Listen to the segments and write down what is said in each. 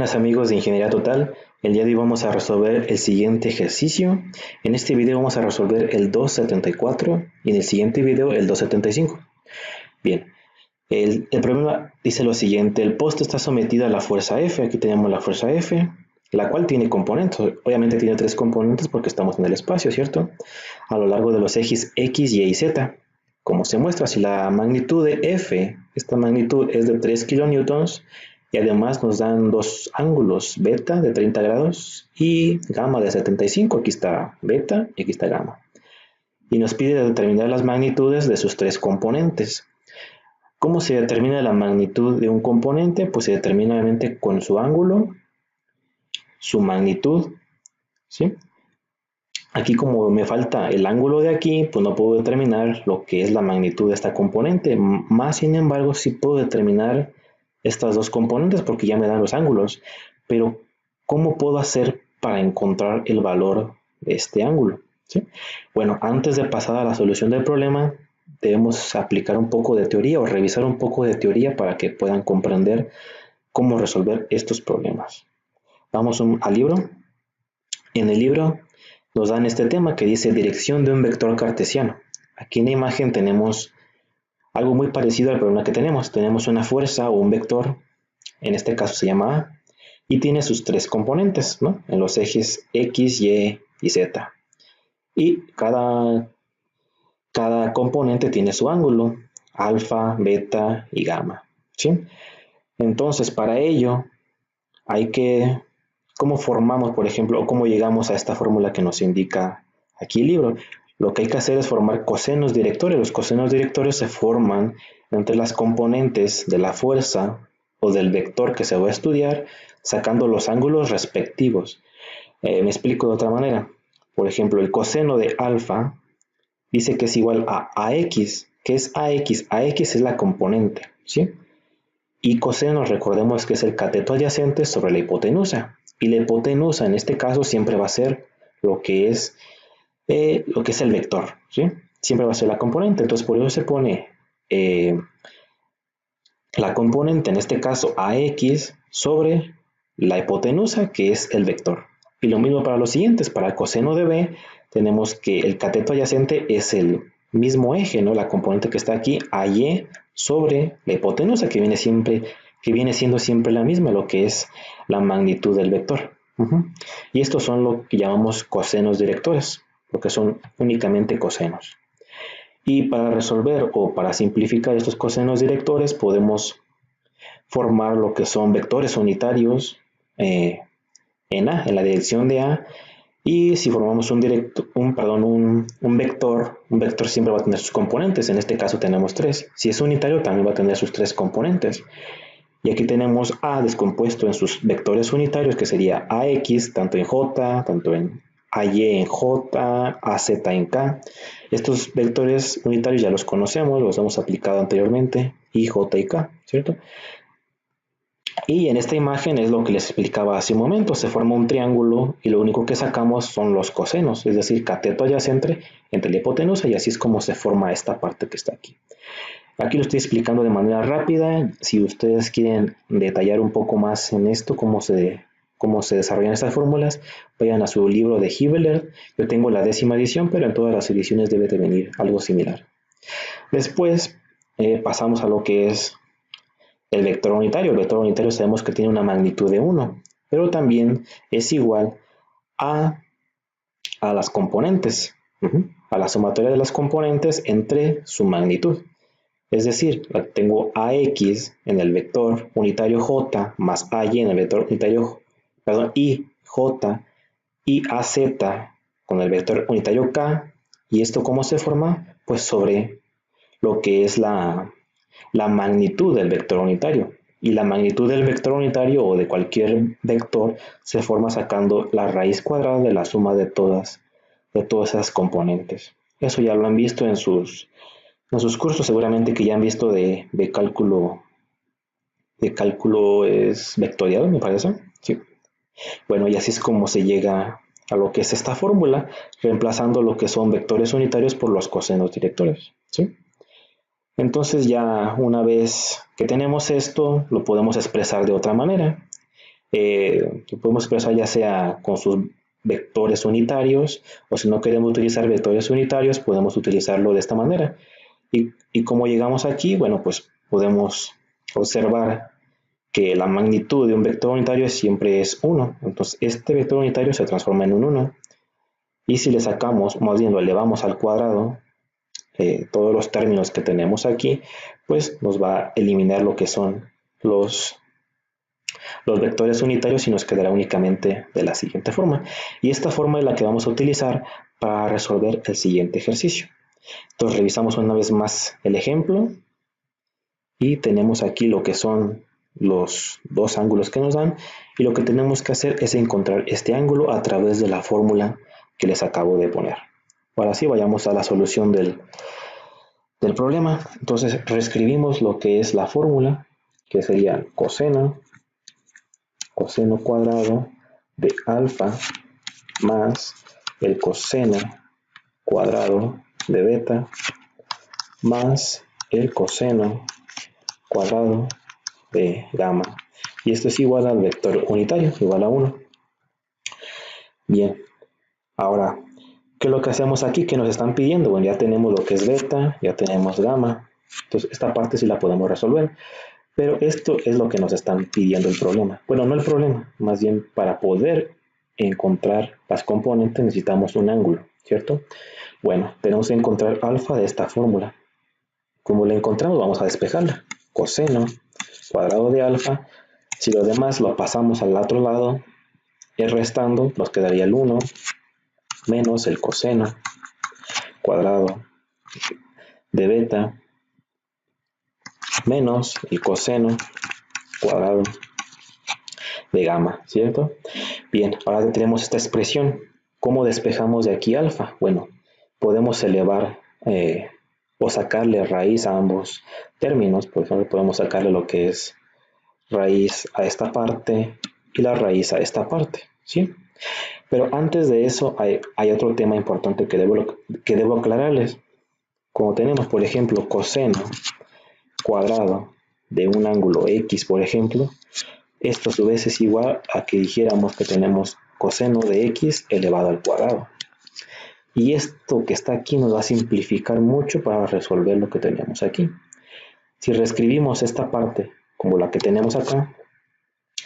días amigos de Ingeniería Total, el día de hoy vamos a resolver el siguiente ejercicio. En este video vamos a resolver el 274 y en el siguiente video el 275. Bien, el problema dice lo siguiente: el poste está sometido a la fuerza F, aquí tenemos la fuerza F, la cual tiene componentes, obviamente tiene tres componentes porque estamos en el espacio, ¿cierto? A lo largo de los ejes X, Y y Z. Como se muestra, si la magnitud de F, esta magnitud es de 3 kilonewtons, y además nos dan dos ángulos, beta de 30 grados y gamma de 75, aquí está beta y aquí está gamma. Y nos pide determinar las magnitudes de sus tres componentes. ¿Cómo se determina la magnitud de un componente? Pues se determina obviamente con su ángulo, su magnitud, ¿sí? Aquí como me falta el ángulo de aquí, pues no puedo determinar lo que es la magnitud de esta componente. Más sin embargo, sí puedo determinar estas dos componentes porque ya me dan los ángulos. Pero, ¿cómo puedo hacer para encontrar el valor de este ángulo? ¿Sí? Bueno, antes de pasar a la solución del problema, debemos aplicar un poco de teoría o revisar un poco de teoría para que puedan comprender cómo resolver estos problemas. Vamos al libro. En el libro nos dan este tema que dice dirección de un vector cartesiano. Aquí en la imagen tenemos algo muy parecido al problema que tenemos. Tenemos una fuerza o un vector, en este caso se llama A, y tiene sus tres componentes, ¿no? En los ejes X, Y y Z. Y cada componente tiene su ángulo, alfa, beta y gamma, ¿sí? Entonces, para ello, ¿cómo formamos, por ejemplo, o cómo llegamos a esta fórmula que nos indica aquí el libro? Lo que hay que hacer es formar cosenos directores. Los cosenos directores se forman entre las componentes de la fuerza o del vector que se va a estudiar, sacando los ángulos respectivos. Me explico de otra manera. Por ejemplo, el coseno de alfa dice que es igual a AX. ¿Qué es AX? AX es la componente, ¿sí? Y coseno, recordemos que es el cateto adyacente sobre la hipotenusa. Y la hipotenusa en este caso siempre va a ser lo que es el vector, ¿sí? Siempre va a ser la componente. Entonces por eso se pone la componente, en este caso AX, sobre la hipotenusa, que es el vector. Y lo mismo para los siguientes. Para el coseno de B tenemos que el cateto adyacente es el mismo eje, ¿no? La componente que está aquí, AY, sobre la hipotenusa, que viene siendo siempre la misma, lo que es la magnitud del vector. Y estos son lo que llamamos cosenos directores, porque son únicamente cosenos. Y para resolver o para simplificar estos cosenos directores, podemos formar lo que son vectores unitarios en la dirección de A. Y si formamos un vector siempre va a tener sus componentes. En este caso tenemos tres. Si es unitario, también va a tener sus tres componentes. Y aquí tenemos A descompuesto en sus vectores unitarios, que sería AX, tanto en J, tanto en AY en J, AZ en K. Estos vectores unitarios ya los conocemos, los hemos aplicado anteriormente, I, J y K, ¿cierto? Y en esta imagen es lo que les explicaba hace un momento. Se forma un triángulo y lo único que sacamos son los cosenos, es decir, cateto adyacente entre la hipotenusa, y así es como se forma esta parte que está aquí. Aquí lo estoy explicando de manera rápida. Si ustedes quieren detallar un poco más en esto, cómo se desarrollan estas fórmulas, vayan a su libro de Hibbeler. Yo tengo la 10ª edición, pero en todas las ediciones debe de venir algo similar. Después pasamos a lo que es el vector unitario. El vector unitario sabemos que tiene una magnitud de 1, pero también es igual a las componentes, a la sumatoria de las componentes entre su magnitud. Es decir, tengo AX en el vector unitario J más AY en el vector unitario, IJ y AZ con el vector unitario K. ¿Y esto cómo se forma? Pues sobre lo que es la magnitud del vector unitario. Y la magnitud del vector unitario o de cualquier vector se forma sacando la raíz cuadrada de la suma de todas esas componentes. Eso ya lo han visto en sus cursos, seguramente que ya han visto de cálculo es vectorial, me parece. Sí. Bueno, y así es como se llega a lo que es esta fórmula, reemplazando lo que son vectores unitarios por los cosenos directores, ¿sí? Entonces ya una vez que tenemos esto, lo podemos expresar de otra manera. Lo podemos expresar ya sea con sus vectores unitarios, o si no queremos utilizar vectores unitarios, podemos utilizarlo de esta manera. Y como llegamos aquí, bueno, pues podemos observar que la magnitud de un vector unitario siempre es 1. Entonces, este vector unitario se transforma en un 1. Y si le sacamos, más bien lo elevamos al cuadrado, todos los términos que tenemos aquí, pues nos va a eliminar lo que son los vectores unitarios y nos quedará únicamente de la siguiente forma. Y esta forma es la que vamos a utilizar para resolver el siguiente ejercicio. Entonces revisamos una vez más el ejemplo y tenemos aquí lo que son los dos ángulos que nos dan, y lo que tenemos que hacer es encontrar este ángulo a través de la fórmula que les acabo de poner. Ahora sí, vayamos a la solución del problema. Entonces reescribimos lo que es la fórmula, que sería coseno cuadrado de alfa más el coseno cuadrado de beta más el coseno cuadrado de gamma. Y esto es igual al vector unitario, igual a 1. Bien, ahora, ¿qué es lo que hacemos aquí? ¿Qué nos están pidiendo? Bueno, ya tenemos lo que es beta, ya tenemos gamma. Entonces, esta parte sí la podemos resolver. Pero esto es lo que nos están pidiendo el problema. Bueno, no el problema, más bien para poder encontrar las componentes necesitamos un ángulo, ¿cierto? Bueno, tenemos que encontrar alfa de esta fórmula. Como la encontramos, vamos a despejarla. Coseno cuadrado de alfa. Si lo demás lo pasamos al otro lado, restando, nos quedaría el 1 menos el coseno cuadrado de beta menos el coseno cuadrado de gamma, ¿cierto? Bien, ahora tenemos esta expresión. ¿Cómo despejamos de aquí alfa? Bueno, podemos elevar o sacarle raíz a ambos términos. Por ejemplo, podemos sacarle lo que es raíz a esta parte y la raíz a esta parte, ¿sí? Pero antes de eso hay otro tema importante que debo aclararles. Como tenemos, por ejemplo, coseno cuadrado de un ángulo X, por ejemplo, esto a su vez es igual a que dijéramos que tenemos coseno de X elevado al cuadrado. Y esto que está aquí nos va a simplificar mucho para resolver lo que teníamos aquí. Si reescribimos esta parte como la que tenemos acá,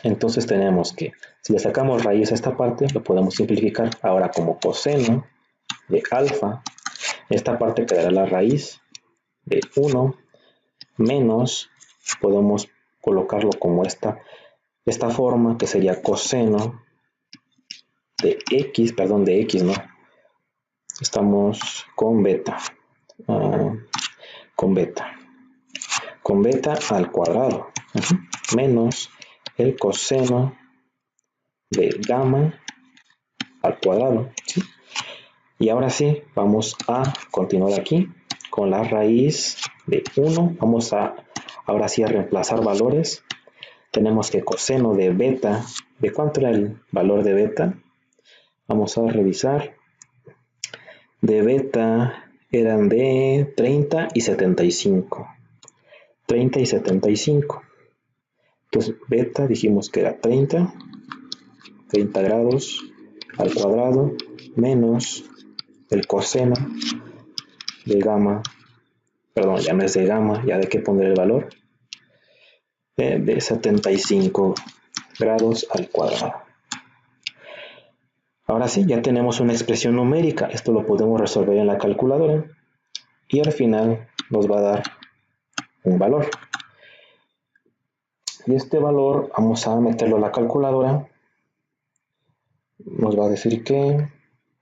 entonces tenemos que, si le sacamos raíz a esta parte, lo podemos simplificar ahora como coseno de alfa. Esta parte quedará la raíz de 1 menos, podemos colocarlo como esta forma, que sería coseno de X, perdón, de X, ¿no? Estamos con beta, con beta al cuadrado, menos el coseno de gamma al cuadrado, ¿sí? Y ahora sí, vamos a continuar aquí con la raíz de 1. Vamos a, ahora sí, a reemplazar valores. Tenemos que coseno de beta, ¿de cuánto era el valor de beta? Vamos a revisar. De beta eran de 30 y 75. 30 y 75. Entonces, beta dijimos que era 30 grados al cuadrado menos el coseno de gamma, perdón, ya no es de gamma, ya hay que poner el valor, de 75 grados al cuadrado. Ahora sí, ya tenemos una expresión numérica. Esto lo podemos resolver en la calculadora y al final nos va a dar un valor. Y este valor vamos a meterlo a la calculadora. Nos va a decir que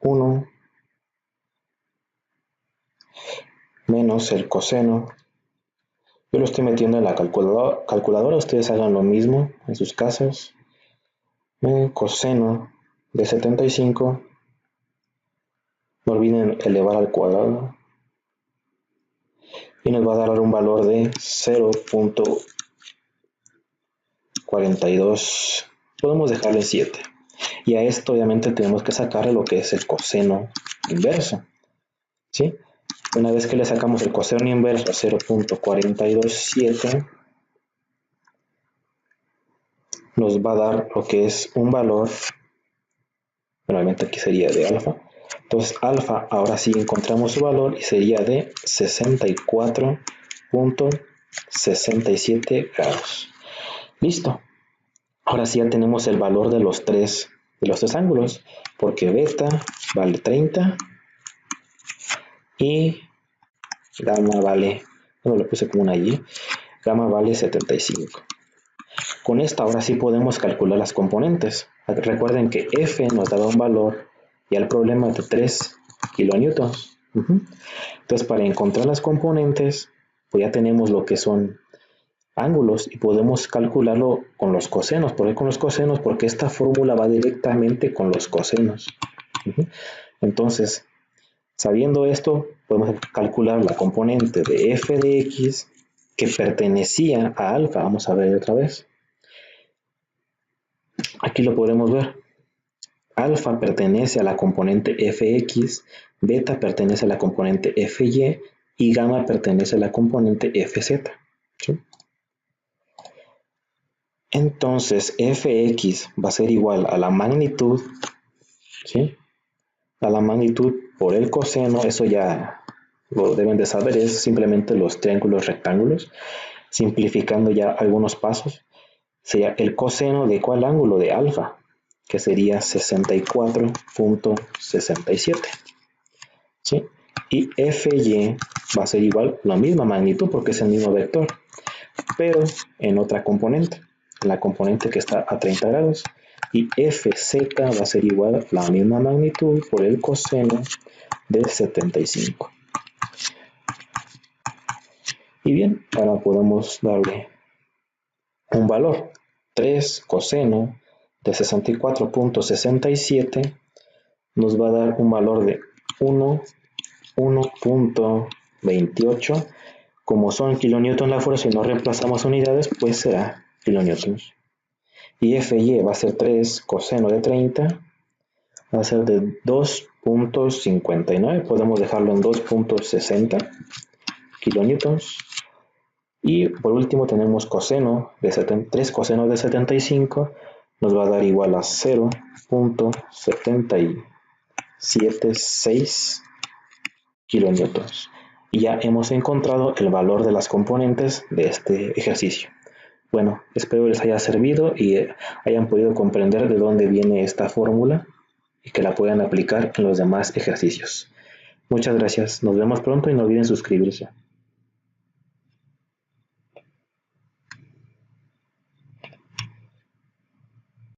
1 menos el coseno. Yo lo estoy metiendo en la calculadora. Ustedes hagan lo mismo en sus casas. Coseno de 75. No olviden elevar al cuadrado. Y nos va a dar un valor de 0.42. Podemos dejarle 7. Y a esto obviamente tenemos que sacarle lo que es el coseno inverso, ¿sí? Una vez que le sacamos el coseno inverso a 0.427, nos va a dar lo que es un valor, normalmente aquí sería de alfa. Entonces alfa, ahora sí encontramos su valor y sería de 64.67 grados. Listo. Ahora sí ya tenemos el valor de los tres ángulos, porque beta vale 30 y gamma vale, bueno, lo puse como una Y, gamma vale 75. Con esta ahora sí podemos calcular las componentes. Recuerden que F nos daba un valor y el problema de 3 kilonewtons. Entonces para encontrar las componentes, pues ya tenemos lo que son ángulos y podemos calcularlo con los cosenos. ¿Por qué con los cosenos? Porque esta fórmula va directamente con los cosenos. Entonces, sabiendo esto, podemos calcular la componente de f de x que pertenecía a alfa. Vamos a ver otra vez. Aquí lo podemos ver. Alfa pertenece a la componente fx, beta pertenece a la componente fy y gamma pertenece a la componente fz. ¿Sí? Entonces fx va a ser igual a la magnitud, ¿sí? A la magnitud por el coseno, eso ya lo deben de saber, es simplemente los triángulos rectángulos. Simplificando ya algunos pasos, sería el coseno de ¿cuál ángulo? De alfa, que sería 64.67. ¿Sí? Y fy va a ser igual, la misma magnitud porque es el mismo vector, pero en otra componente, la componente que está a 30 grados. Y fz va a ser igual a la misma magnitud por el coseno de 75. Y bien, ahora podemos darle un valor. 3 coseno de 64.67 nos va a dar un valor de 1.28. Como son kilonewtons la fuerza y no reemplazamos unidades, pues será kilonewtons. Y fy va a ser 3 coseno de 30, va a ser de 2.59, podemos dejarlo en 2.60 kilonewtons. Y por último tenemos coseno de 3 coseno de 75, nos va a dar igual a 0.776 kilonewtons. Y ya hemos encontrado el valor de las componentes de este ejercicio. Bueno, espero les haya servido y hayan podido comprender de dónde viene esta fórmula y que la puedan aplicar en los demás ejercicios. Muchas gracias, nos vemos pronto y no olviden suscribirse.